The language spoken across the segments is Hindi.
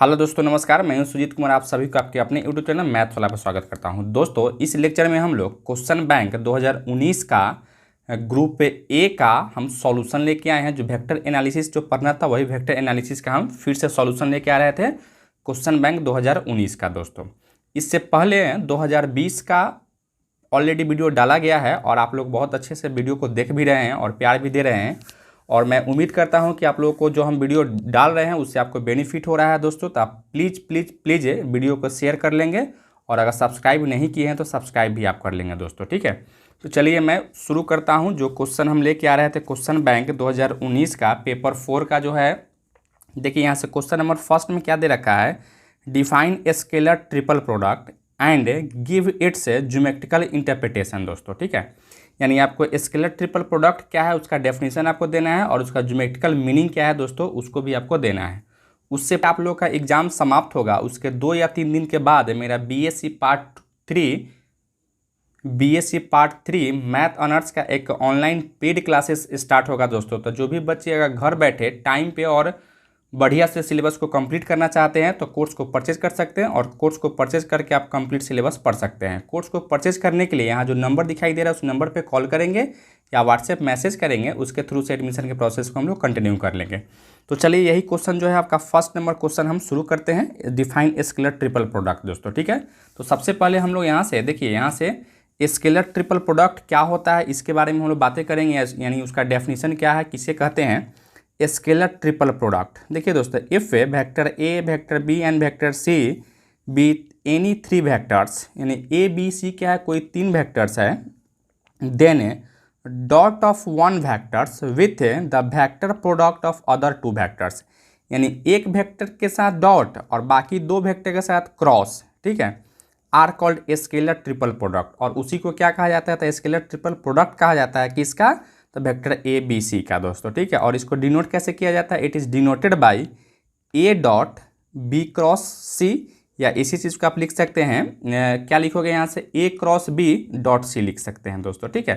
हेलो दोस्तों, नमस्कार। मैं हूं सुजीत कुमार। आप सभी को आपके अपने यूट्यूब चैनल मैथ वाला पर स्वागत करता हूं। दोस्तों, इस लेक्चर में हम लोग क्वेश्चन बैंक 2019 का ग्रुप ए का हम सॉल्यूशन लेके आए हैं। जो वेक्टर एनालिसिस जो पढ़ना था वही वेक्टर एनालिसिस का हम फिर से सॉल्यूशन लेके आ रहे थे क्वेश्चन बैंक 2019 का। दोस्तों, इससे पहले 2020 का ऑलरेडी वीडियो डाला गया है और आप लोग बहुत अच्छे से वीडियो को देख भी रहे हैं और प्यार भी दे रहे हैं। और मैं उम्मीद करता हूं कि आप लोगों को जो हम वीडियो डाल रहे हैं उससे आपको बेनिफिट हो रहा है। दोस्तों, तो आप प्लीज़ प्लीज़ प्लीज़ वीडियो को शेयर कर लेंगे और अगर सब्सक्राइब नहीं किए हैं तो सब्सक्राइब भी आप कर लेंगे दोस्तों, ठीक है। तो चलिए मैं शुरू करता हूं। जो क्वेश्चन हम लेके आ रहे थे क्वेश्चन बैंक 2019 का पेपर 4 का जो है, देखिए यहाँ से क्वेश्चन नंबर फर्स्ट में क्या दे रखा है, define a scalar triple product and give its geometrical interpretation. दोस्तों, ठीक है, यानी आपको स्केलर ट्रिपल प्रोडक्ट क्या है उसका डेफिनेशन आपको देना है और उसका ज्योमेट्रिकल मीनिंग क्या है दोस्तों उसको भी आपको देना है। उससे आप लोग का एग्जाम समाप्त होगा। उसके 2 या 3 दिन के बाद मेरा बीएससी पार्ट 3 मैथ ऑनर्स का एक ऑनलाइन पेड क्लासेस स्टार्ट होगा दोस्तों। तो जो भी बच्चे अगर घर बैठे टाइम पे और बढ़िया से सिलेबस को कंप्लीट करना चाहते हैं तो कोर्स को परचेज कर सकते हैं और कोर्स को परचेज करके आप कंप्लीट सिलेबस पढ़ सकते हैं। कोर्स को परचेज करने के लिए यहाँ जो नंबर दिखाई दे रहा है उस नंबर पे कॉल करेंगे या व्हाट्सएप मैसेज करेंगे, उसके थ्रू से एडमिशन के प्रोसेस को हम लोग कंटिन्यू कर लेंगे। तो चलिए यही क्वेश्चन जो है आपका फर्स्ट नंबर क्वेश्चन हम शुरू करते हैं, डिफाइन स्केलर ट्रिपल प्रोडक्ट। दोस्तों, ठीक है, तो सबसे पहले हम लोग यहाँ से देखिए, यहाँ से स्केलर ट्रिपल प्रोडक्ट क्या होता है इसके बारे में हम लोग बातें करेंगे, यानी उसका डेफिनेशन क्या है, किसे कहते हैं स्केलर ट्रिपल प्रोडक्ट। देखिए दोस्तों, if vector A, vector B and vector C be any 3 vectors, यानी ए बी सी क्या है, कोई 3 वेक्टर्स है, then dot of 1 vectors with the vector product of other 2 vectors, यानी एक वेक्टर के साथ डॉट और बाकी 2 वेक्टर के साथ क्रॉस, ठीक है, are called scalar triple product. और उसी को क्या कहा जाता है, तो स्केलर ट्रिपल प्रोडक्ट कहा जाता है किसका, तो वेक्टर ए बी सी का दोस्तों, ठीक है। और इसको डिनोट कैसे किया जाता है, it is denoted by a dot B cross c, या इसी चीज़ को आप लिख सकते हैं, क्या लिखोगे यहाँ से, ए क्रॉस बी डॉट सी लिख सकते हैं दोस्तों, ठीक है।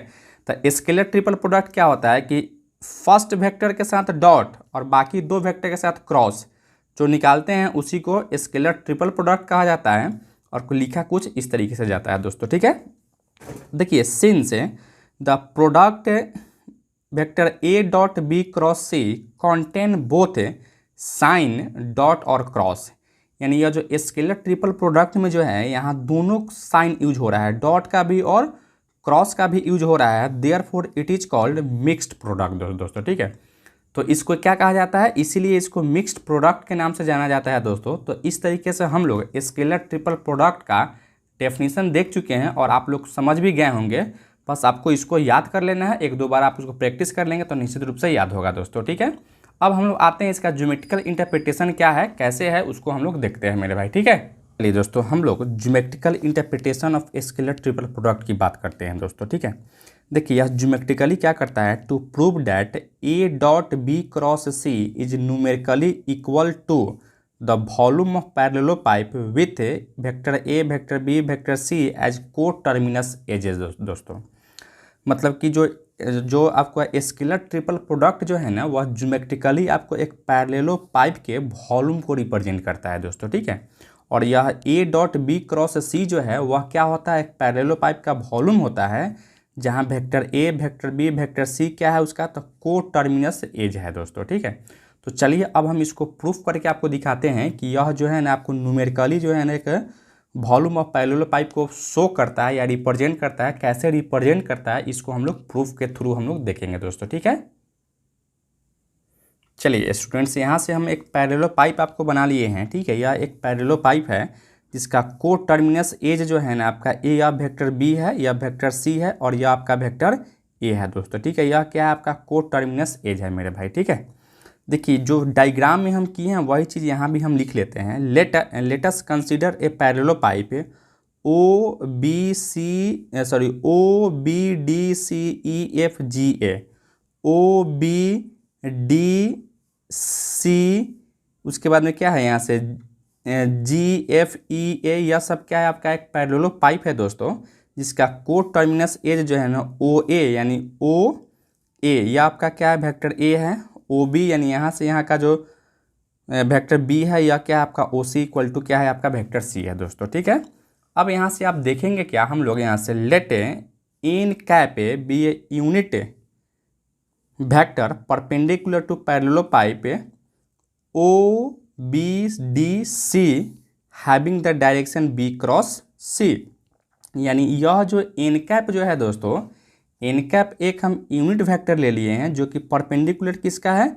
तो स्केलर ट्रिपल प्रोडक्ट क्या होता है कि फर्स्ट वेक्टर के साथ डॉट और बाकी 2 वेक्टर के साथ क्रॉस जो निकालते हैं उसी को स्केलर ट्रिपल प्रोडक्ट कहा जाता है। और लिखा कुछ इस तरीके से जाता है दोस्तों, ठीक है। देखिए, since the product vector A dot B cross C contain both sign dot और क्रॉस, यानी यह जो स्केलर ट्रिपल प्रोडक्ट में जो है यहाँ दोनों साइन यूज हो रहा है, डॉट का भी और क्रॉस का भी यूज हो रहा है, therefore it is called mixed product दोस्तों, ठीक है। तो इसको क्या कहा जाता है, इसीलिए इसको मिक्स्ड प्रोडक्ट के नाम से जाना जाता है दोस्तों। तो इस तरीके से हम लोग स्केलर ट्रिपल प्रोडक्ट का डेफिनेशन देख चुके हैं और आप लोग समझ भी गए होंगे। बस आपको इसको याद कर लेना है, 1-2 बार आप उसको प्रैक्टिस कर लेंगे तो निश्चित रूप से याद होगा दोस्तों, ठीक है। अब हम लोग आते हैं इसका ज्योमेट्रिकल इंटरप्रिटेशन क्या है, कैसे है, उसको हम लोग देखते हैं मेरे भाई, ठीक है। चलिए दोस्तों, हम लोग geometrical interpretation of scalar triple product की बात करते हैं दोस्तों, ठीक है। देखिए, यह ज्योमेट्रिकली क्या करता है, to prove that A dot B cross C is numerically equal to the volume of parallel pipe with vector A, vector B, vector C as coterminous edges. दोस्तों, मतलब कि जो आपको स्केलर ट्रिपल प्रोडक्ट जो है ना वह ज्योमेट्रिकली आपको एक पैरेलल पाइप के वॉल्यूम को रिप्रेजेंट करता है दोस्तों, ठीक है। और यह ए डॉट बी क्रॉस सी जो है वह क्या होता है, एक पैरेलल पाइप का वॉल्यूम होता है जहाँ vector A, vector B, vector C क्या है उसका, तो को टर्मिनस एज है दोस्तों, ठीक है। तो चलिए अब हम इसको प्रूफ करके आपको दिखाते हैं कि यह जो है ना आपको न्यूमेरिकली जो है ना एक वॉल्यूम ऑफ पैरेलल पाइप को शो करता है या रिप्रेजेंट करता है। कैसे रिप्रेजेंट करता है इसको हम लोग प्रूफ के थ्रू हम लोग देखेंगे दोस्तों, ठीक है। चलिए स्टूडेंट्स, यहाँ से हम एक पैरेलल पाइप आपको बना लिए हैं, ठीक है। यह एक पैरेलल पाइप है जिसका को टर्मिनस एज जो है ना आपका ए या वेक्टर बी है या वेक्टर सी है और यह आपका वेक्टर ए है दोस्तों, ठीक है। यह क्या है, आपका को टर्मिनस एज है मेरे भाई, ठीक है। देखिए, जो डायग्राम में हम किए हैं वही चीज़ यहाँ भी हम लिख लेते हैं। Let's consider a parallel pipe O B D C E F G A, O B D C, उसके बाद में क्या है यहाँ से जी एफ ई ए, यह सब क्या है आपका एक पैरेलल पाइप है दोस्तों जिसका को टर्मिनस एज जो है ना ओ ए, यानी ओ ए, यह आपका क्या है वेक्टर ए है, ओ बी यानी यहाँ से यहाँ का जो वेक्टर बी है, या क्या है आपका ओ सी इक्वल टू क्या है आपका वेक्टर सी है दोस्तों, ठीक है। अब यहाँ से आप देखेंगे क्या, हम लोग यहाँ से let n cap a be a unit vector perpendicular to parallelopiped O B D C having the direction b cross c. यानी यह जो एन कैप जो है दोस्तों, एन कैप एक हम यूनिट वेक्टर ले लिए हैं जो कि परपेंडिकुलर किसका है,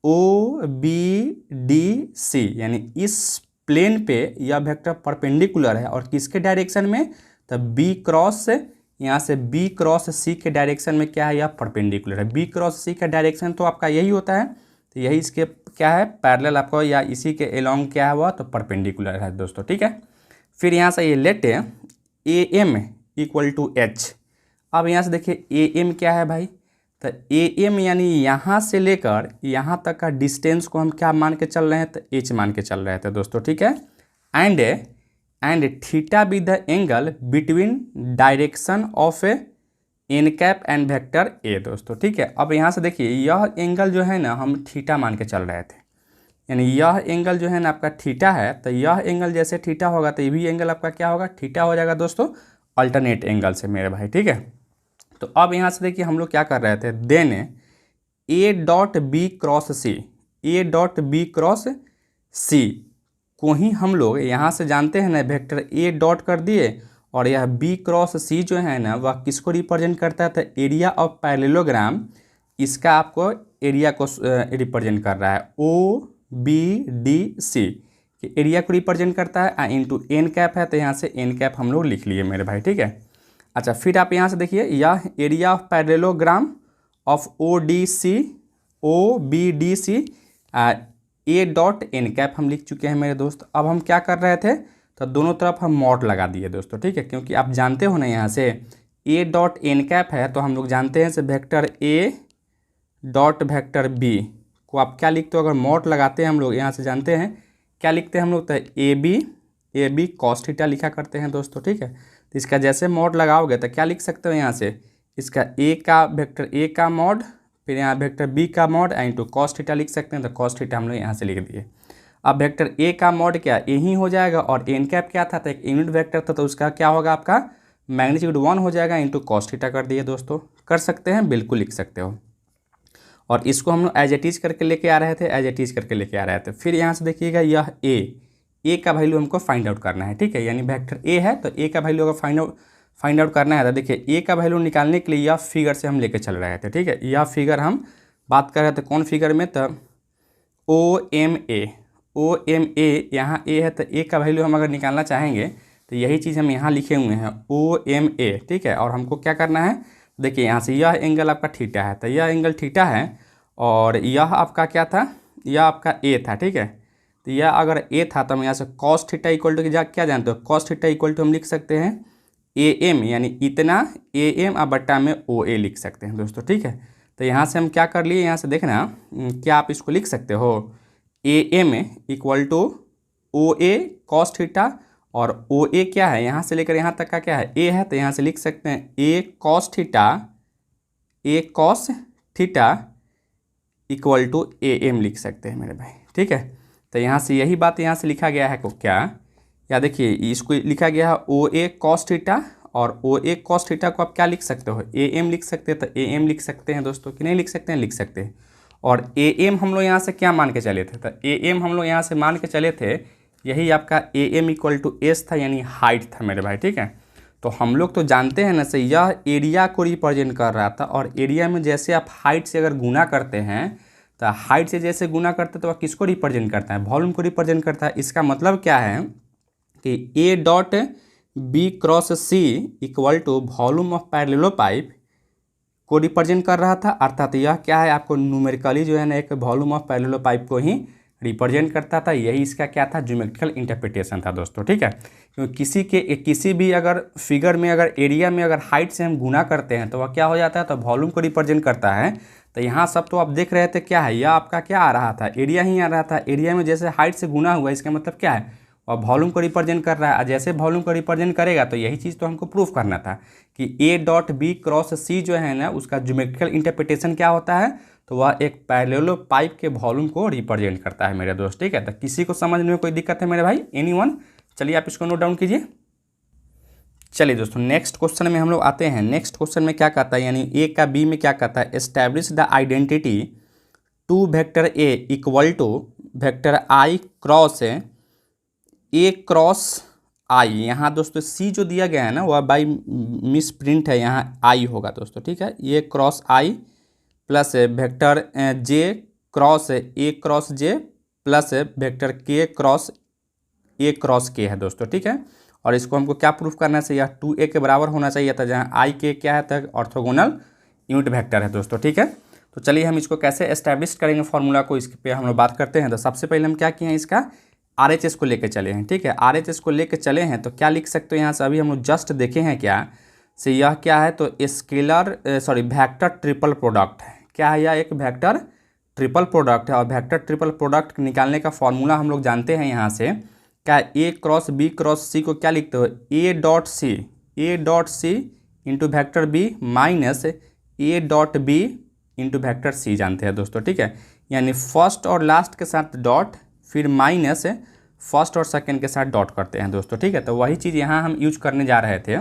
ओ बी डी सी, यानी इस प्लेन पे यह वेक्टर परपेंडिकुलर है और किसके डायरेक्शन में, तो बी क्रॉस, यहाँ से बी क्रॉस सी के डायरेक्शन में क्या है, यह परपेंडिकुलर है। बी क्रॉस सी का डायरेक्शन तो आपका यही होता है, तो यही इसके क्या है पैरेलल आपको, या इसी के एलोंग क्या है वह तो परपेंडिकुलर है दोस्तों, ठीक है। फिर यहाँ से ये let A M equal to H. अब यहाँ से देखिए ए एम क्या है भाई, तो ए एम यानी यहाँ से लेकर यहाँ तक का डिस्टेंस को हम क्या मान के चल रहे हैं, तो एच मान के चल रहे थे दोस्तों, ठीक है। And theta be the angle between direction of N cap and vector A दोस्तों, ठीक है। अब यहाँ से देखिए यह एंगल जो है ना हम थीटा मान के चल रहे थे, यानी यह एंगल जो है ना आपका थीटा है, तो यह एंगल जैसे थीटा होगा तो ये भी एंगल आपका क्या होगा, थीटा हो जाएगा दोस्तों, अल्टरनेट एंगल से मेरे भाई, ठीक है। तो अब यहाँ से देखिए हम लोग क्या कर रहे थे, then a dot B cross c, A dot B cross सी को ही हम लोग यहाँ से जानते हैं ना वेक्टर ए डॉट कर दिए, और यह बी क्रॉस सी जो है ना वह किसको रिप्रेजेंट करता है, तो एरिया ऑफ पैरेललोग्राम, इसका आपको एरिया को रिप्रेजेंट कर रहा है, ओ बी डी सी के एरिया को रिप्रेजेंट करता है, इंटू एन कैप है, तो यहाँ से एन कैप हम लोग लिख लिए मेरे भाई, ठीक है। अच्छा फिर आप यहाँ से देखिए यह area of parallelogram of O D C, O B D C A dot N cap हम लिख चुके हैं मेरे दोस्त। अब हम क्या कर रहे थे, तो दोनों तरफ हम मॉड लगा दिए दोस्तों, ठीक है, क्योंकि आप जानते हो ना यहाँ से ए डॉट एन कैप है, तो हम लोग जानते हैं से vector A dot vector B को आप क्या लिखते हो, अगर मॉड लगाते हैं हम लोग यहाँ से जानते हैं क्या लिखते हैं हम लोग, तो ए बी कॉस थीटा लिखा करते हैं दोस्तों, ठीक है। तो इसका जैसे मॉड लगाओगे तो क्या लिख सकते हो यहाँ से, इसका ए का वेक्टर ए का मॉड, फिर यहाँ वेक्टर बी का मॉड इंटू कॉस थीटा लिख सकते हैं, तो कॉस थीटा हम लोग यहाँ से लिख दिए। अब वेक्टर ए का मॉड क्या ए ही हो जाएगा, और एन कैप क्या था, तो एक यूनिट वेक्टर था, तो उसका क्या होगा आपका मैग्नीट्यूड 1 हो जाएगा इंटू कॉस थीटा कर दिए दोस्तों। कर सकते हैं, बिल्कुल लिख सकते हो। और इसको हम लोग एज एट इज करके लेके आ रहे थे, एज एट इज करके लेके आ रहे थे। फिर यहाँ से देखिएगा यह ए का वैल्यू हमको फाइंड आउट करना है, ठीक है, यानी वेक्टर ए है तो ए का वैल्यू अगर फाइंड आउट करना है तो देखिए ए का वैल्यू निकालने के लिए यह फिगर से हम लेके चल रहे थे, ठीक है। यह फिगर हम बात कर रहे थे कौन फिगर में, तो ओ एम ए, यहाँ ए है तो ए का वैल्यू हम अगर निकालना चाहेंगे तो यही चीज़ हम यहाँ लिखे हुए हैं ओ एम ए, ठीक है। और हमको क्या करना है, देखिए यहाँ से यह एंगल आपका थीटा है, तो यह एंगल थीटा है, और यह आपका क्या था, यह आपका ए था, ठीक है। तो यह अगर ए था तो हम यहाँ से कॉस थीटा इक्वल टू क्या जानते हो, कॉस थीटा इक्वल टू हम लिख सकते हैं ए एम, यानी इतना ए एम अब बट्टा में ओ ए लिख सकते हैं दोस्तों, ठीक है। तो यहाँ से हम क्या कर लिए, यहाँ से देखना क्या आप इसको लिख सकते हो, A M equal to O A cos theta, और ओ ए क्या है यहाँ से लेकर यहाँ तक का क्या है ए है, तो यहाँ से लिख सकते हैं a cos theta equal to a m लिख सकते हैं मेरे भाई, ठीक है। तो यहाँ से यही बात यहाँ से लिखा गया है को क्या, या देखिए इसको लिखा गया है ओ ए कॉस थीटा, और ओ ए कॉस थीटा को आप क्या लिख सकते हो, ए एम लिख सकते हैं, तो ए एम लिख सकते हैं दोस्तों कि नहीं लिख सकते हैं, लिख सकते हैं। और ए एम हम लोग यहाँ से क्या मान के चले थे, तो ए एम हम लोग यहाँ से मान के चले थे यही आपका A M equal to S था, यानी हाइट था मेरे भाई, ठीक है। तो हम लोग तो जानते हैं ना से यह एरिया को रिप्रेजेंट कर रहा था, और एरिया में जैसे आप हाइट से अगर गुना करते हैं तो हाइट से जैसे गुना करते तो वह किसको रिप्रेजेंट करता है, वॉल्यूम को रिप्रेजेंट करता है। इसका मतलब क्या है कि a dot B cross c equal to volume of parallelopiped को रिप्रेजेंट कर रहा था, अर्थात यह क्या है आपको न्यूमेरिकली जो है ना एक वॉल्यूम ऑफ पैरेललोपाइप को ही रिप्रेजेंट करता था। यही इसका क्या था, ज्योमेट्रिकल इंटरप्रिटेशन था दोस्तों, ठीक है। क्योंकि किसी भी अगर फिगर में अगर एरिया में अगर हाइट से हम गुना करते हैं तो वह क्या हो जाता है, तो वॉल्यूम को रिप्रेजेंट करता है। तो यहाँ सब तो आप देख रहे थे क्या है, यह आपका क्या आ रहा था, एरिया ही आ रहा था। एरिया में जैसे हाइट से गुना हुआ, इसका मतलब क्या है, और वॉल्यूम को रिप्रेजेंट कर रहा है। जैसे वॉल्यूम को रिप्रेजेंट करेगा तो यही चीज़ तो हमको प्रूफ करना था कि ए डॉट बी क्रॉस सी जो है ना उसका ज्योमेट्रिकल इंटरप्रिटेशन क्या होता है, तो वह एक पैरेलल पाइप के वॉल्यूम को रिप्रेजेंट करता है मेरे दोस्त। ठीक है, तो किसी को समझने में कोई दिक्कत है मेरे भाई? एनीवन? चलिए आप इसको नोट डाउन कीजिए। चलिए दोस्तों, नेक्स्ट क्वेश्चन में हम लोग आते हैं। नेक्स्ट क्वेश्चन में क्या कहता है, यानी ए का बी में क्या कहता है, establish the identity two vector A equal to vector i cross a cross i. यहाँ दोस्तों सी जो दिया गया है ना वह बाई मिस प्रिंट है, यहाँ आई होगा दोस्तों। ठीक है, a cross i plus vector j cross a cross j plus vector k cross a cross k है दोस्तों। ठीक है, और इसको हमको क्या प्रूफ करना चाहिए, 2a के बराबर होना चाहिए था, जहाँ आई के क्या है तो ऑर्थोगोनल यूनिट वेक्टर है दोस्तों। ठीक है, तो चलिए हम इसको कैसे एस्टैब्लिश करेंगे फॉर्मूला को, इस पे हम लोग बात करते हैं। तो सबसे पहले हम क्या किए हैं, इसका RHS को लेके चले हैं। ठीक है, RHS को लेके चले हैं तो क्या लिख सकते हो यहाँ से, अभी हम लोग जस्ट देखे हैं क्या से, यह क्या है तो स्केलर वेक्टर ट्रिपल प्रोडक्ट है। क्या है, यह एक वेक्टर ट्रिपल प्रोडक्ट है, और वेक्टर ट्रिपल प्रोडक्ट निकालने का फॉर्मूला हम लोग जानते हैं यहाँ से, क्या ए क्रॉस बी क्रॉस सी को क्या लिखते हो, A dot C into vector B minus A dot B into vector C जानते हैं दोस्तों। ठीक है, यानी फर्स्ट और लास्ट के साथ डॉट, फिर माइनस फर्स्ट और सेकंड के साथ डॉट करते हैं दोस्तों। ठीक है, तो वही चीज़ यहाँ हम यूज करने जा रहे थे।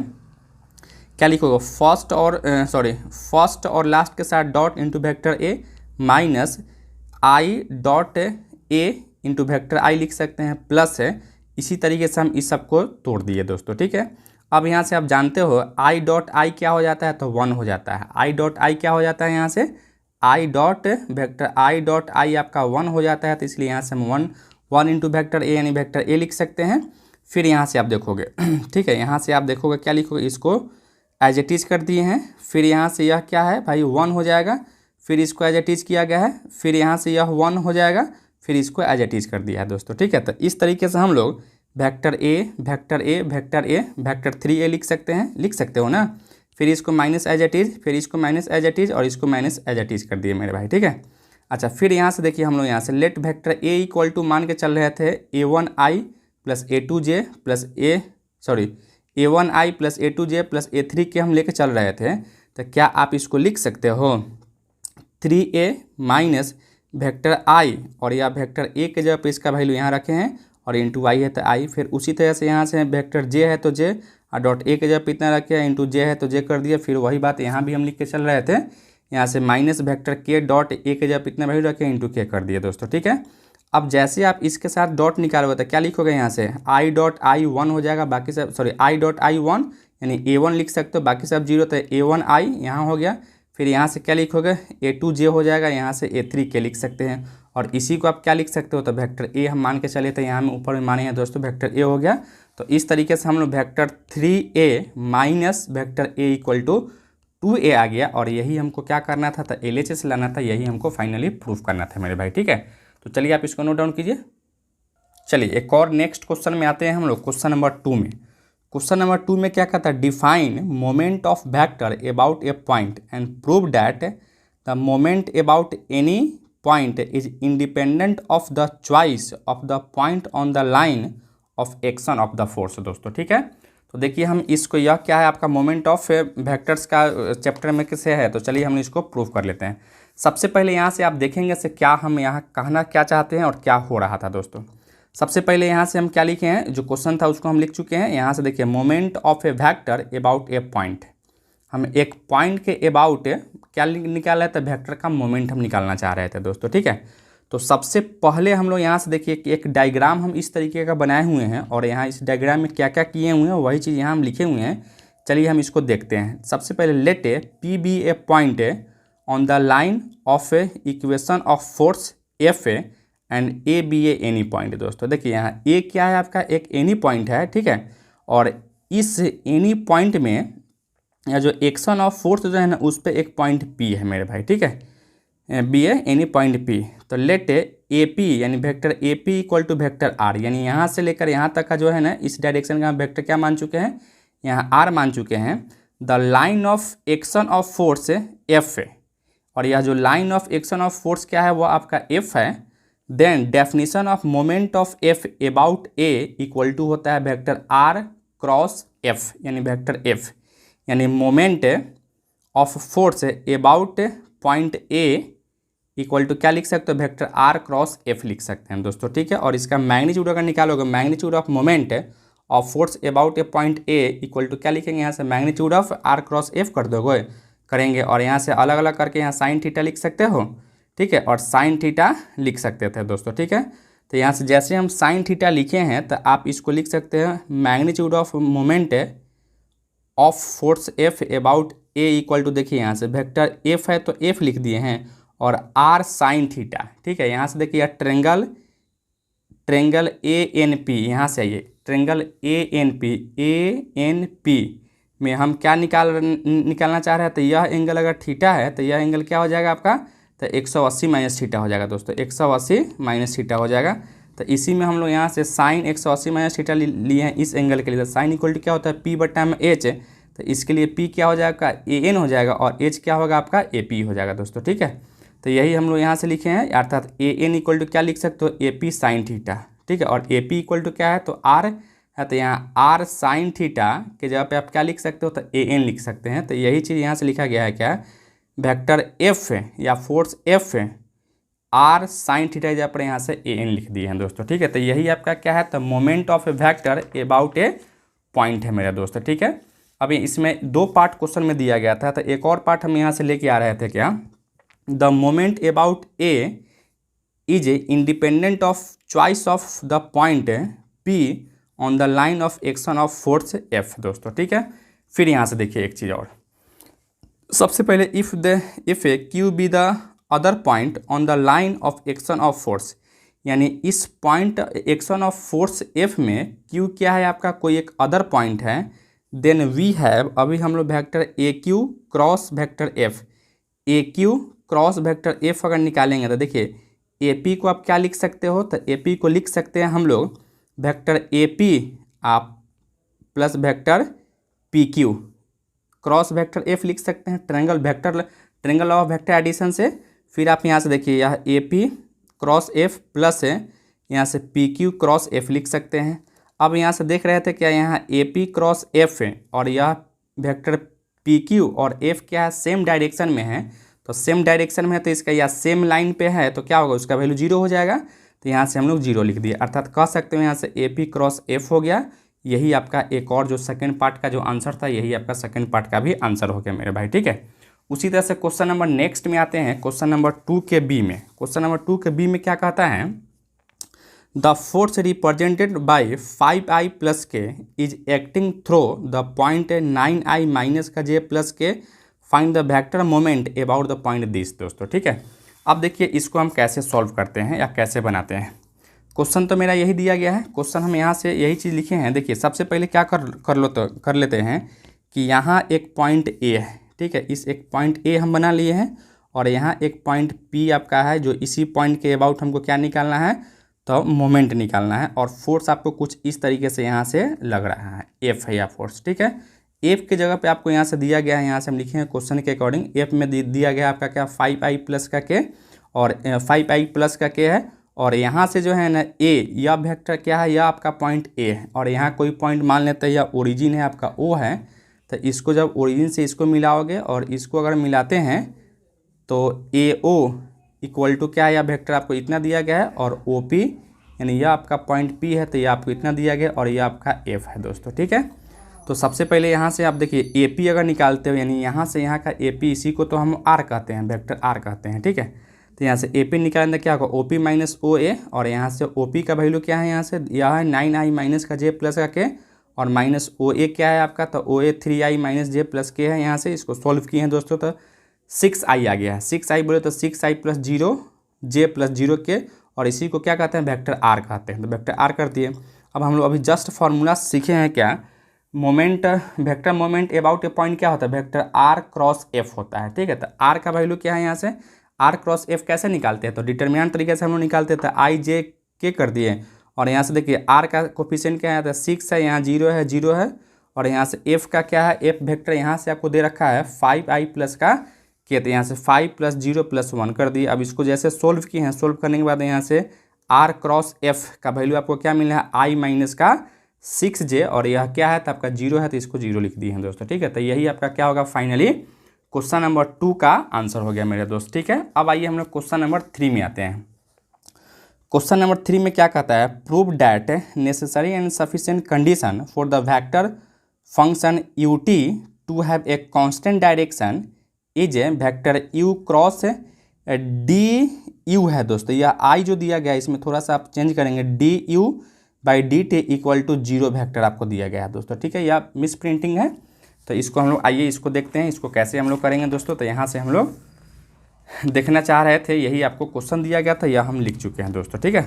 क्या लिखोगे, फर्स्ट और लास्ट के साथ dot into vector a minus i dot a into vector i लिख सकते हैं, प्लस है इसी तरीके से हम इस सब को तोड़ दिए दोस्तों। ठीक है, अब यहाँ से आप जानते हो आई डॉट आई क्या हो जाता है तो 1 हो जाता है। आई डॉट आई क्या हो जाता है यहाँ से, आई डॉट आई आपका 1 हो जाता है, तो इसलिए यहाँ से हम 1 इंटू वैक्टर ए यानी वैक्टर ए लिख सकते हैं। फिर यहाँ से आप देखोगे ठीक है, यहाँ से आप देखोगे क्या लिखोगे, इसको एज इट इज कर दिए हैं। फिर यहाँ से यह क्या है भाई 1 हो जाएगा, फिर इसको एज इट इज किया गया है, फिर यहाँ से यह 1 हो जाएगा, फिर इसको एज इट इज कर दिया है दोस्तों। ठीक है, तो इस तरीके से हम लोग वेक्टर ए वेक्टर 3a लिख सकते हो ना। फिर इसको माइनस एज इट इज, फिर इसको माइनस एज इट इज, और इसको माइनस एज इट इज कर दिए मेरे भाई। ठीक है, अच्छा फिर यहाँ से देखिए हम लोग यहाँ से let vector A equal to मान के चल रहे थे a1i plus a2j plus a1i plus a2j plus a3 के हम लेके चल रहे थे। तो क्या आप इसको लिख सकते हो 3a माइनस वेक्टर आई, और या वेक्टर ए के जगह पे इसका वैल्यू यहाँ रखे हैं, और इंटू आई है तो आई। फिर उसी तरह से यहाँ से वेक्टर जे है तो जे, और डॉट ए के जगह पे इतना रखे हैं, इंटू जे है तो जे कर दिया। फिर वही बात यहाँ भी हम लिख के चल रहे थे, यहाँ से माइनस वेक्टर के डॉट ए के जगह पे इतना वैल्यू रखे इंटू के कर दिए दोस्तों। ठीक है, अब जैसे आप इसके साथ डॉट निकालोगे तो क्या लिखोगे, यहाँ से आई डॉट आई 1 हो जाएगा, बाकी सब आई डॉट आई 1 यानी a1 लिख सकते हो, बाकी सब 0, तो a1i यहाँ हो गया। फिर यहाँ से क्या लिखोगे, a2j हो जाएगा, यहाँ से a3k लिख सकते हैं, और इसी को आप क्या लिख सकते हो तो वेक्टर ए हम मान के चले थे, यहाँ में ऊपर में माने हैं दोस्तों वेक्टर ए हो गया। तो इस तरीके से हम लोग vector 3a minus vector A equal to 2a आ गया, और यही हमको क्या करना था तो LHS लाना था, यही हमको फाइनली प्रूफ करना था मेरे भाई। ठीक है, तो चलिए आप इसको नोट डाउन कीजिए। चलिए एक और नेक्स्ट क्वेश्चन में आते हैं हम लोग, क्वेश्चन नंबर 2 में। क्वेश्चन नंबर 2 में क्या कहता है, define moment of vector about a point and prove that the moment about any point is independent of the choice of the point on the line of action of the force दोस्तों। ठीक है, तो देखिए हम इसको, यह क्या है आपका मोमेंट ऑफ वेक्टर्स का चैप्टर में किसे है, तो चलिए हम इसको प्रूव कर लेते हैं। सबसे पहले यहाँ से आप देखेंगे से क्या हम यहाँ कहना क्या चाहते हैं और क्या हो रहा था दोस्तों। सबसे पहले यहाँ से हम क्या लिखे हैं, जो क्वेश्चन था उसको हम लिख चुके हैं। यहाँ से देखिए moment of a vector about a point, हम एक पॉइंट के अबाउट क्या निकाला है तो वेक्टर का मोमेंट हम निकालना चाह रहे थे दोस्तों। ठीक है, तो सबसे पहले हम लोग यहाँ से देखिए कि एक डायग्राम हम इस तरीके का बनाए हुए हैं, और यहाँ इस डायग्राम में क्या क्या किए हुए हैं वही चीज़ यहाँ हम लिखे हुए हैं। चलिए हम इसको देखते हैं। सबसे पहले let A P be a point on the line of a equation of force F A and A be a any point दोस्तों। देखिए यहाँ ए क्या है आपका, एक एनी पॉइंट है। ठीक है, और इस एनी पॉइंट में या जो एक्शन ऑफ फोर्स जो है ना उस पर एक पॉइंट पी है मेरे भाई। ठीक है, बी है एनी पॉइंट पी, तो लेट ए पी यानी vector A P equal to vector R, यानी यहाँ से लेकर यहाँ तक का जो है ना इस डायरेक्शन का वेक्टर क्या मान चुके हैं, यहाँ आर मान चुके हैं। The line of action of force F है, और यह जो line of action of force क्या है वो आपका एफ है। Then definition of moment of F about A equal to होता है वेक्टर आर क्रॉस एफ, यानी वेक्टर एफ यानी moment of force about point A equal to क्या लिख सकते हो, वेक्टर आर क्रॉस एफ लिख सकते हैं दोस्तों, ठीक है। और इसका मैग्नीट्यूड अगर निकालोगे, magnitude of moment of force about a point A equal to क्या लिखेंगे, यहाँ से magnitude of R cross F कर दोगे, करेंगे और यहाँ से अलग अलग करके यहाँ साइन थीटा लिख सकते हो, ठीक है, और साइन थीटा लिख सकते थे दोस्तों, ठीक है। तो यहाँ से जैसे हम साइन थीटा लिखे हैं तो आप इसको लिख सकते हैं magnitude of moment of force F about A equal to, देखिए यहाँ से वेक्टर एफ है तो एफ लिख दिए हैं और आर साइन थीटा, ठीक है। यहाँ से देखिए ट्रेंगल ए एन पी, यहाँ से आइए ट्रेंगल ए एन पी में हम क्या निकालना चाह रहे हैं, तो यह एंगल अगर थीटा है तो यह एंगल क्या हो जाएगा आपका, तो 180 माइनस थीटा हो जाएगा दोस्तों, 180 माइनस थीटा हो जाएगा। तो इसी में हम लोग यहाँ से साइन 180 माइनस थीटा लिए हैं इस एंगल के लिए। तो साइन इक्वल टू क्या होता है, पी बटा में एच, तो इसके लिए पी क्या हो जाएगा, ए एन हो जाएगा और एच क्या होगा आपका, ए पी हो जाएगा दोस्तों, ठीक है। तो यही हम लोग यहाँ से लिखे हैं, अर्थात ए एन इक्वल टू क्या लिख सकते हो, ए पी साइन थीटा, ठीक है। और ए पी इक्वल टू क्या है, तो आर है, तो यहाँ आर साइन थीटा के जगह पे आप क्या लिख सकते हो, तो ए एन लिख सकते हैं। तो यही चीज़ यहाँ से लिखा गया है क्या, वेक्टर एफ या force F R sine theta जहाँ पर यहाँ से ए एन लिख दिए हैं दोस्तों, ठीक है। तो यही आपका क्या है, तो moment of a vector about a point है मेरे दोस्तों, ठीक है। अभी इसमें दो पार्ट क्वेश्चन में दिया गया था, तो एक और पार्ट हम यहाँ से लेके आ रहे थे क्या, the moment about A is independent of choice of the point P on the line of action of force F दोस्तों, ठीक है। फिर यहाँ से देखिए एक चीज़ और, सबसे पहले if A Q be the other point on the line of action of force, यानी इस point action of force F में क्यू क्या है आपका, कोई एक अदर पॉइंट है, देन वी हैव, अभी हम लोग vector A Q cross vector F, A Q cross vector F अगर निकालेंगे तो देखिए ए पी को आप क्या लिख सकते हो, तो ए पी को लिख सकते हैं हम लोग वेक्टर ए पी आप plus vector P Q cross vector F लिख सकते हैं, ट्रेंगल ऑफ वेक्टर एडिशन से। फिर आप यहाँ से देखिए यह A P cross F plus है यहाँ से पी क्यू क्रॉस एफ लिख सकते हैं। अब यहाँ से देख रहे थे क्या, यहाँ ए पी क्रॉस एफ है और यह वेक्टर पी क्यू और एफ क्या है, सेम डायरेक्शन में है, तो सेम डायरेक्शन में है तो इसका या सेम लाइन पे है तो क्या होगा, उसका वैल्यू 0 हो जाएगा। तो यहाँ से हम लोग 0 लिख दिए, अर्थात कह सकते हो यहाँ से ए पी क्रॉस एफ हो गया। यही आपका एक और जो सेकंड पार्ट का जो आंसर था, यही आपका सेकंड पार्ट का भी आंसर हो गया मेरे भाई, ठीक है। उसी तरह से क्वेश्चन नंबर नेक्स्ट में आते हैं, क्वेश्चन नंबर 2 के बी में। क्वेश्चन नंबर 2 के बी में क्या कहता है, the force represented by 5i plus k is acting through the point 9i minus का j plus k, find the vector moment about the point this दोस्तों, ठीक है। अब देखिए इसको हम कैसे सॉल्व करते हैं या कैसे बनाते हैं। क्वेश्चन तो मेरा यही दिया गया है, क्वेश्चन हम यहाँ से यही चीज़ लिखे हैं। देखिए सबसे पहले क्या कर लेते हैं कि यहाँ एक पॉइंट ए है, ठीक है, इस एक पॉइंट ए हम बना लिए हैं और यहाँ एक पॉइंट पी आपका है, जो इसी पॉइंट के अबाउट हमको क्या निकालना है, तो मोमेंट निकालना है। और फोर्स आपको कुछ इस तरीके से यहाँ से लग रहा है, एफ है या फोर्स, ठीक है। एफ की जगह पे आपको यहाँ से दिया गया है, यहाँ से हम लिखे हैं क्वेश्चन के अकॉर्डिंग, एफ में दिया गया आपका क्या 5i प्लस का के और 5i प्लस का के है। और यहाँ से जो है ना ए, यह वेक्टर क्या है, यह आपका पॉइंट ए है और यहाँ कोई पॉइंट मान लेते हैं यह ओरिजिन है आपका ओ है, तो इसको जब ओरिजिन से इसको मिलाओगे और इसको अगर मिलाते हैं तो ए ओ इक्वल टू क्या है, यह वेक्टर आपको इतना दिया गया है और ओ पी यानी यह आपका पॉइंट पी है तो यह आपको इतना दिया गया और यह आपका एफ है दोस्तों, ठीक है। तो सबसे पहले यहाँ से आप देखिए ए पी अगर निकालते हो, यानी यहाँ से यहाँ का ए पी, इसी को तो हम आर कहते हैं, वेक्टर आर कहते हैं, ठीक है। तो यहाँ से ए पी निकालने क्या होगा, ओ पी माइनस ओ ए, और यहाँ से ओ पी का वैल्यू क्या है, यहाँ से यह है 9i माइनस का जे प्लस का के और माइनस ओ ए क्या है आपका, तो ओ ए 3i माइनस जे प्लस के है। यहाँ से इसको सॉल्व किए हैं दोस्तों तो 6i आ गया है, 6i बोले तो 6i प्लस 0 जे प्लस 0 के, और इसी को क्या कहते हैं, वेक्टर आर कहते हैं। तो वेक्टर आर कर दिए। अब हम लोग अभी जस्ट फार्मूला सीखे हैं क्या, moment vector moment about a point क्या होता है, वेक्टर आर क्रॉस एफ होता है, ठीक है। तो आर का वैल्यू क्या है, यहाँ से आर क्रॉस एफ कैसे निकालते हैं, तो डिटर्मिनेंट तरीके से हम लोग निकालते थे, आई जे के कर दिए और यहाँ से देखिए आर का कोफिशिएंट क्या है, तो 6 है, यहाँ 0 है और यहाँ से एफ का क्या है, एफ वेक्टर यहाँ से आपको दे रखा है 5i प्लस का के, तो यहाँ से 5 प्लस 0 प्लस 1 कर दिए। अब इसको जैसे सोल्व किए हैं, सोल्व करने के बाद यहाँ से आर क्रॉस एफ का वैल्यू आपको क्या मिला है, आई माइनस का 6j और यह क्या है, तो आपका 0 है तो इसको 0 लिख दिए हैं दोस्तों, ठीक है। तो यही आपका क्या होगा फाइनली क्वेश्चन नंबर 2 का आंसर हो गया मेरे दोस्त। ठीक है, अब आइए हम लोग क्वेश्चन नंबर 3 में आते हैं। क्वेश्चन नंबर 3 में क्या कहता है, prove that necessary and sufficient condition for the vector function U T to have a constant direction is vector U cross D U है दोस्तों। यह आई जो दिया गया है इसमें थोड़ा सा आप चेंज करेंगे, D U by D T equal to 0 vector आपको दिया गया है दोस्तों। ठीक है, यह मिस प्रिंटिंग है, तो इसको हम लोग आइए इसको देखते हैं, इसको कैसे हम लोग करेंगे दोस्तों। तो यहाँ से हम लोग देखना चाह रहे थे, यही आपको क्वेश्चन दिया गया था, यह हम लिख चुके हैं दोस्तों। ठीक है,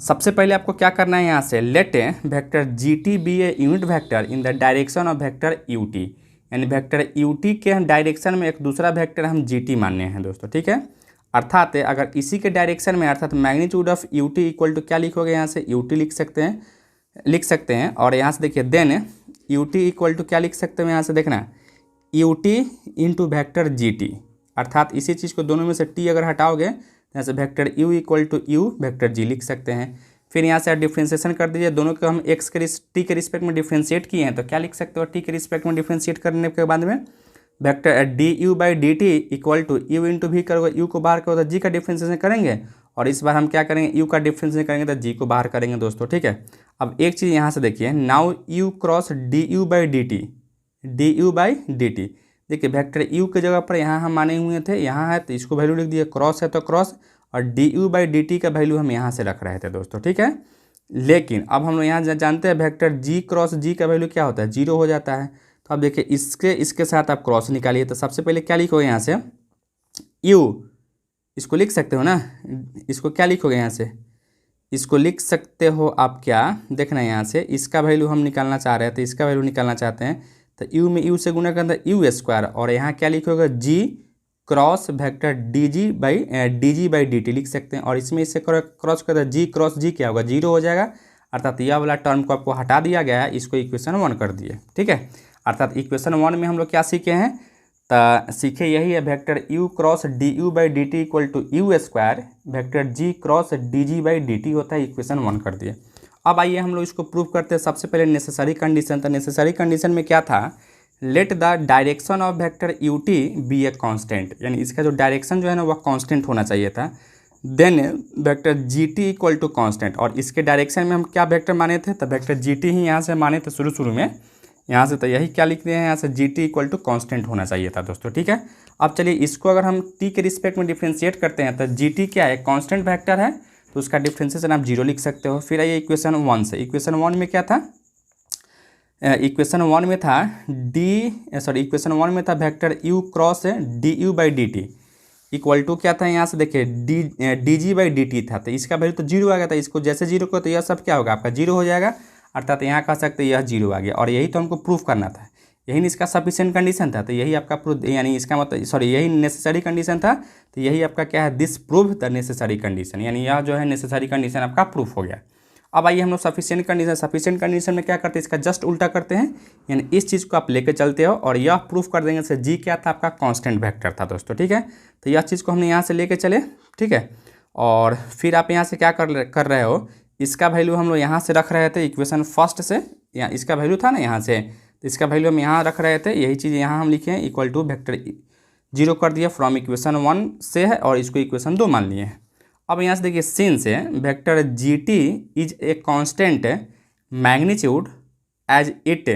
सबसे पहले आपको क्या करना है, यहाँ से let vector G T be a unit vector in the direction of vector U T, यानी वेक्टर यू टी के डायरेक्शन में एक दूसरा वेक्टर हम जी टी मानने हैं दोस्तों। ठीक है, अर्थात अगर इसी के डायरेक्शन में, अर्थात magnitude of U T equal to क्या लिखोगे, यहाँ से यू टी लिख सकते हैं। और यहाँ से देखिए then U T equal to क्या लिख सकते हो, यहाँ से देखना U T into vector G T, अर्थात इसी चीज़ को दोनों में से टी अगर हटाओगे तो यहाँ से vector U equal to U vector G लिख सकते हैं। फिर यहाँ से आप डिफ्रेंशिएशन कर दीजिए, दोनों को हम एक्स के टी के रिस्पेक्ट में डिफ्रेंशिएट किए हैं, तो क्या लिख सकते हो, टी के रिस्पेक्ट में डिफ्रेंशिएट करने के बाद में vector D U by D T equal to U into भी करोगे, यू को बाहर करो तो जी का डिफ्रेंशिएशन करेंगे, और इस बार हम क्या करेंगे, यू का डिफ्रेंशिएशन करेंगे तो जी को बाहर करेंगे दोस्तों। ठीक है, अब एक चीज़ यहाँ से देखिए, now you cross D U by D T, D U by D T, देखिए वेक्टर यू के जगह पर यहाँ हम माने हुए थे, यहाँ है तो इसको वैल्यू लिख दिए, क्रॉस है तो क्रॉस, और D U by D T का वैल्यू हम यहाँ से रख रहे थे दोस्तों। ठीक है, लेकिन अब हम लोग यहाँ जानते हैं वेक्टर जी क्रॉस जी का वैल्यू क्या होता है, 0 हो जाता है। तो अब देखिए इसके साथ आप क्रॉस निकालिए, तो सबसे पहले क्या लिखोगे, यहाँ से यू, इसको लिख सकते हो ना, इसको क्या लिखोगे, यहाँ से इसको लिख सकते हो आप, क्या देखना यहाँ से इसका वैल्यू हम निकालना चाह रहे हैं, तो इसका वैल्यू निकालना चाहते हैं तो यू में यू से गुना करना यू स्क्वायर, और यहाँ क्या लिखोगे, g cross vector d ji by D t लिख सकते हैं, और इसमें इससे क्रॉस कर जी क्रॉस जी क्या होगा, 0 हो जाएगा, अर्थात यह वाला टर्म को आपको हटा दिया गया है, इसको इक्वेशन 1 कर दिए। ठीक है, अर्थात इक्वेशन 1 में हम लोग क्या सीखे हैं, तो सीखे यही है, vector U cross D U by D T equal to U square vector G cross D ji by D T होता है, इक्वेशन 1 कर दिए। अब आइए हम लोग इसको प्रूव करते हैं। सबसे पहले नेसेसरी कंडीशन, तो नेसेसरी कंडीशन में क्या था, let the direction of vector U T be a constant, यानी इसका जो डायरेक्शन जो है ना वह कॉन्स्टेंट होना चाहिए था। Then vector G T equal to constant, और इसके डायरेक्शन में हम क्या वेक्टर माने थे, तो वेक्टर जी टी ही यहाँ से माने थे शुरू में, यहाँ से तो यही क्या लिख रहे हैं, यहाँ से G T equal to constant होना चाहिए था दोस्तों। ठीक है, अब चलिए इसको अगर हम टी के रिस्पेक्ट में डिफ्रेंशिएट करते हैं तो जी टी क्या है, कॉन्स्टेंट वेक्टर है, तो उसका डिफ्रेंशिएशन आप 0 लिख सकते हो। फिर आइए इक्वेशन 1 से, इक्वेशन 1 में क्या था, इक्वेशन 1 में था इक्वेशन 1 में था vector U cross D U by D T equal to क्या था, यहाँ से देखिए D ji by D T था, तो इसका वैल्यू तो 0 आ गया था, इसको जैसे 0 को तो यह सब क्या होगा आपका 0 हो जाएगा, अर्थात यहाँ कह सकते हैं यह 0 आ गया, और यही तो हमको प्रूफ करना था, यही इसका सफिशिएंट कंडीशन था, तो यही आपका प्रूफ, यानी इसका मतलब यही नेसेसरी कंडीशन था, तो यही आपका क्या है, this prove the necessary condition, यानी यह जो है नेसेसरी कंडीशन आपका प्रूफ हो गया। अब आइए हम लोग सफिशिएंट कंडीशन में क्या करते हैं, इसका जस्ट उल्टा करते हैं, यानी इस चीज़ को आप लेके चलते हो और यह प्रूफ कर देंगे से जी क्या था, आपका कांस्टेंट वेक्टर था दोस्तों। ठीक है, तो यह चीज़ को हमने यहाँ से लेके चले। ठीक है, और फिर आप यहाँ से क्या कर रहे हो, इसका वैल्यू हम लोग यहाँ से रख रहे थे इक्वेशन फर्स्ट से, यहाँ इसका वैल्यू था ना यहाँ से, तो इसका वैल्यू हम यहाँ रख रहे थे, यही चीज़ यहाँ हम लिखे हैं इक्वल टू वेक्टर 0 कर दिया फ्रॉम इक्वेशन 1 से है, और इसको इक्वेशन 2 मान लिए हैं। अब यहाँ से देखिए since vector G T is a constant magnitude as it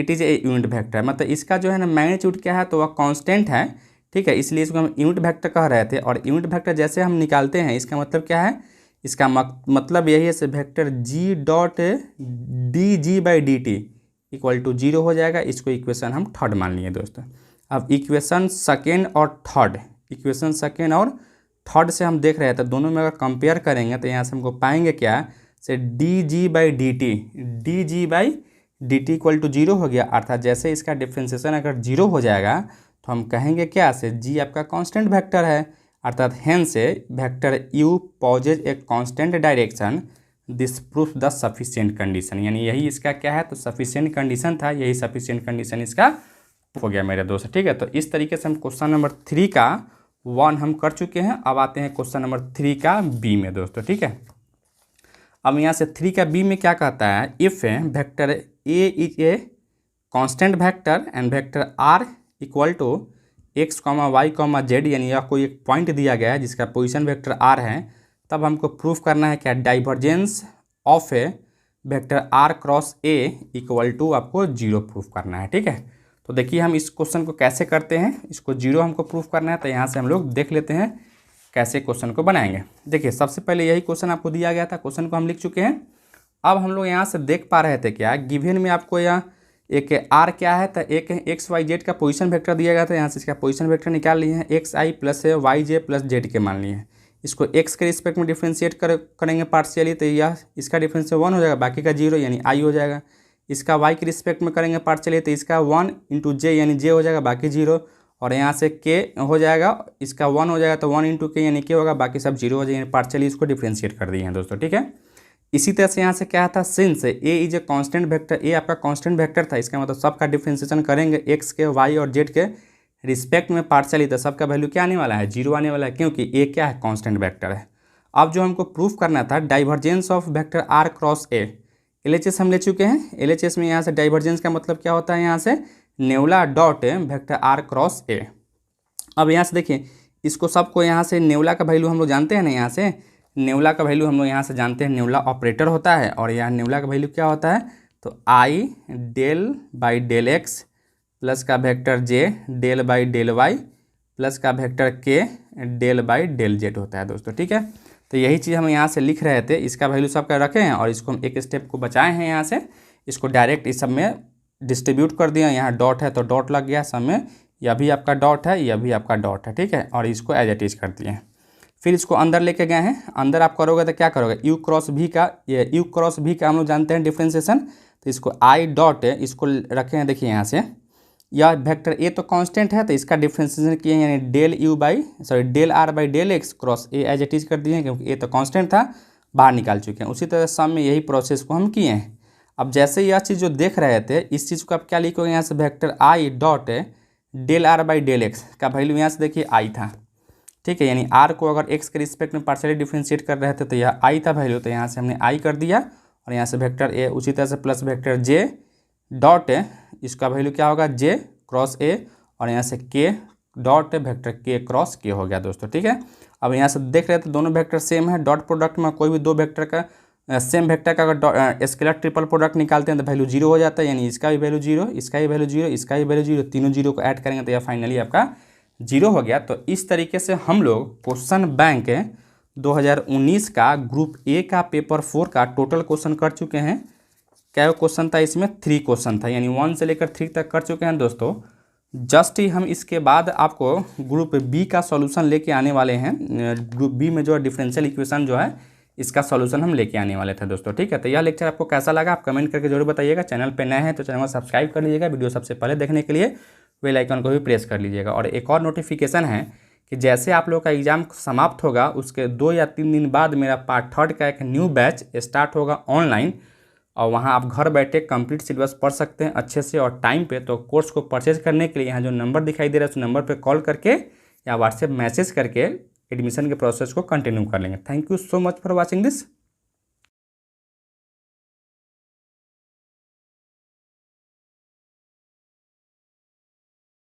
is a unit vector, मतलब इसका जो है ना मैग्नीट्यूड क्या है, तो वह कॉन्स्टेंट है। ठीक है, इसलिए इसको हम यूनिट वेक्टर कह रहे थे, और यूनिट वेक्टर जैसे हम निकालते हैं इसका मतलब क्या है, इसका मतलब यही है से vector G dot D ji by D T equal to 0 हो जाएगा, इसको इक्वेशन हम थर्ड मान लिए दोस्तों। अब इक्वेशन सेकेंड और थर्ड से हम देख रहे थे, दोनों में अगर कंपेयर करेंगे तो यहाँ से हमको पाएंगे क्या से D ji by D T equal to 0 हो गया, अर्थात जैसे इसका डिफ्रेंशिएशन अगर 0 हो जाएगा तो हम कहेंगे क्या से जी आपका कांस्टेंट वेक्टर है, अर्थात हेंस से vector U possesses a constant direction, this proof the sufficient condition, यानी यही इसका क्या है, तो सफिशिएंट कंडीशन था, यही सफिशिएंट कंडीशन इसका हो गया मेरे दोस्त। ठीक है, तो इस तरीके से हम क्वेश्चन नंबर 3 का 1 हम कर चुके हैं। अब आते हैं क्वेश्चन नंबर 3 का बी में दोस्तों। ठीक है, अब यहाँ से 3 का बी में क्या कहता है, if vector A is a constant vector and vector R equal to X comma Y comma Z, यानी यह कोई एक पॉइंट दिया गया है जिसका पोजीशन वेक्टर आर है, तब हमको प्रूफ करना है क्या, divergence of a vector are cross A equal to आपको 0 प्रूफ करना है। ठीक है, तो देखिए हम इस क्वेश्चन को कैसे करते हैं, इसको 0 हमको प्रूफ करना है। तो यहाँ से हम लोग देख लेते हैं कैसे क्वेश्चन को बनाएंगे। देखिए सबसे पहले यही क्वेश्चन आपको दिया गया था, क्वेश्चन को हम लिख चुके हैं। अब हम लोग यहाँ से देख पा रहे थे क्या, गिवन में आपको यहाँ एक आर क्या है, तो एक एक्स वाई जेड का पोजीशन वेक्टर दिया गया था। यहाँ से इसका पोजीशन वेक्टर निकाल लिए हैं, एक्स आई प्लस वाई जे प्लस जेड के मान लिए हैं। इसको एक्स के रिस्पेक्ट में डिफ्रेंशिएट करेंगे पार्शियली, तो यह इसका डिफरेंस 1 हो जाएगा, बाकी का 0 यानी आई हो जाएगा। इसका वाई के रिस्पेक्ट में करेंगे पार्शियली, तो इसका 1 इंटू जे यानी जे हो जाएगा, बाकी 0। और यहाँ से के हो जाएगा, इसका 1 हो जाएगा तो 1 इंटू के यानी के होगा, बाकी सब 0 हो जाएगा, पार्शियली इसको डिफ्रेंशिएट कर दिए हैं दोस्तों। ठीक है, इसी तरह से यहाँ से क्या था, since a is a constant vector, a आपका कांस्टेंट वेक्टर था, इसका मतलब सबका डिफ्रेंशिएशन करेंगे एक्स के वाई और जेड के रिस्पेक्ट में पार्शियली, तो सबका वैल्यू क्या आने वाला है, 0 आने वाला है, क्योंकि ए क्या है, कांस्टेंट वेक्टर है। अब जो हमको प्रूफ करना था divergence of vector are cross A, LHS हम ले चुके हैं। एलएचएस में यहाँ से डाइवर्जेंस का मतलब क्या होता है, यहाँ से nabla dot vector are cross a. अब यहाँ से देखिए इसको सबको यहाँ से नेवला का वैल्यू हम लोग जानते हैं ना, यहाँ से नेवला का वैल्यू हम लोग यहाँ से जानते हैं, नेवला ऑपरेटर होता है। और यहाँ नेवला का वैल्यू क्या होता है, तो i del by del x plus का vector j del by del y plus का vector k del by del z होता है दोस्तों। ठीक है, तो यही चीज़ हम यहाँ से लिख रहे थे, इसका वैल्यू सबका रखे हैं और इसको हम एक स्टेप को बचाए हैं। यहाँ से इसको डायरेक्ट इस सब में डिस्ट्रीब्यूट कर दिया, यहाँ डॉट है तो डॉट लग गया सब में, यह भी आपका डॉट है, यह भी आपका डॉट है। ठीक है, और इसको एज इट इज कर दिए हैं। फिर इसको अंदर लेके गए हैं, अंदर आप करोगे तो क्या करोगे, यू क्रॉस भी का, ये यू क्रॉस भी का हम लोग जानते हैं डिफ्रेंशिएशन, तो इसको आई डॉट है, इसको रखे हैं। देखिए यहाँ से यह वेक्टर ए तो कांस्टेंट है, तो इसका डिफ्रेंशिएशन किए हैं, यानी del R by del X cross A as it is कर दिए हैं, क्योंकि ए तो कांस्टेंट था, बाहर निकाल चुके हैं। उसी तरह सम में यही प्रोसेस को हम किए हैं। अब जैसे यह चीज़ जो देख रहे थे, इस चीज़ को आप क्या लिखोगे, यहाँ से vector I dot del R by del X का वैल्यू यहाँ से देखिए आई था। ठीक है, यानी आर को अगर एक्स के रिस्पेक्ट में पार्शियली डिफ्रेंशिएट कर रहे थे तो यह आई था वैल्यू, तो यहाँ से हमने आई कर दिया। और यहाँ से वेक्टर ए उसी तरह से प्लस वेक्टर जे डॉट इसका वैल्यू क्या होगा, जे क्रॉस ए, और यहाँ से के डॉट वेक्टर के क्रॉस के हो गया दोस्तों। ठीक है, अब यहाँ से देख रहे थे दोनों वेक्टर सेम है, डॉट प्रोडक्ट में कोई भी दो वेक्टर का सेम वेक्टर का अगर स्केलर ट्रिपल प्रोडक्ट निकालते हैं तो वैल्यू 0 हो जाता है, यानी इसका भी वैल्यू 0, इसका भी वैल्यू 0, इसका भी वैल्यू 0, तीनों 0 को ऐड करेंगे तो यह फाइनली आपका 0 हो गया। तो इस तरीके से हम लोग क्वेश्चन बैंक 2019 का ग्रुप ए का पेपर 4 का टोटल क्वेश्चन कर चुके हैं। क्या क्वेश्चन था इसमें, 3 क्वेश्चन था, यानी 1 से लेकर 3 तक कर चुके हैं दोस्तों। जस्ट ही हम इसके बाद आपको ग्रुप बी का सॉल्यूशन लेके आने वाले हैं। ग्रुप बी में जो डिफरेंशियल इक्वेशन जो है इसका सॉल्यूशन हम लेके आने वाले थे दोस्तों। ठीक है, तो यह लेक्चर आपको कैसा लगा आप कमेंट करके जरूर बताइएगा। चैनल पे नए हैं तो चैनल को सब्सक्राइब कर लीजिएगा, वीडियो सबसे पहले देखने के लिए बेल आइकन को भी प्रेस कर लीजिएगा। और एक और नोटिफिकेशन है कि जैसे आप लोग का एग्ज़ाम समाप्त होगा उसके 2 या 3 दिन बाद मेरा पार्ट 3 का एक न्यू बैच स्टार्ट होगा ऑनलाइन, और वहाँ आप घर बैठे कंप्लीट सिलेबस पढ़ सकते हैं अच्छे से और टाइम पे। तो कोर्स को परचेज करने के लिए यहाँ जो नंबर दिखाई दे रहा है उस नंबर पे कॉल करके या व्हाट्सएप मैसेज करके एडमिशन के प्रोसेस को कंटिन्यू कर लेंगे। Thank you so much for watching this.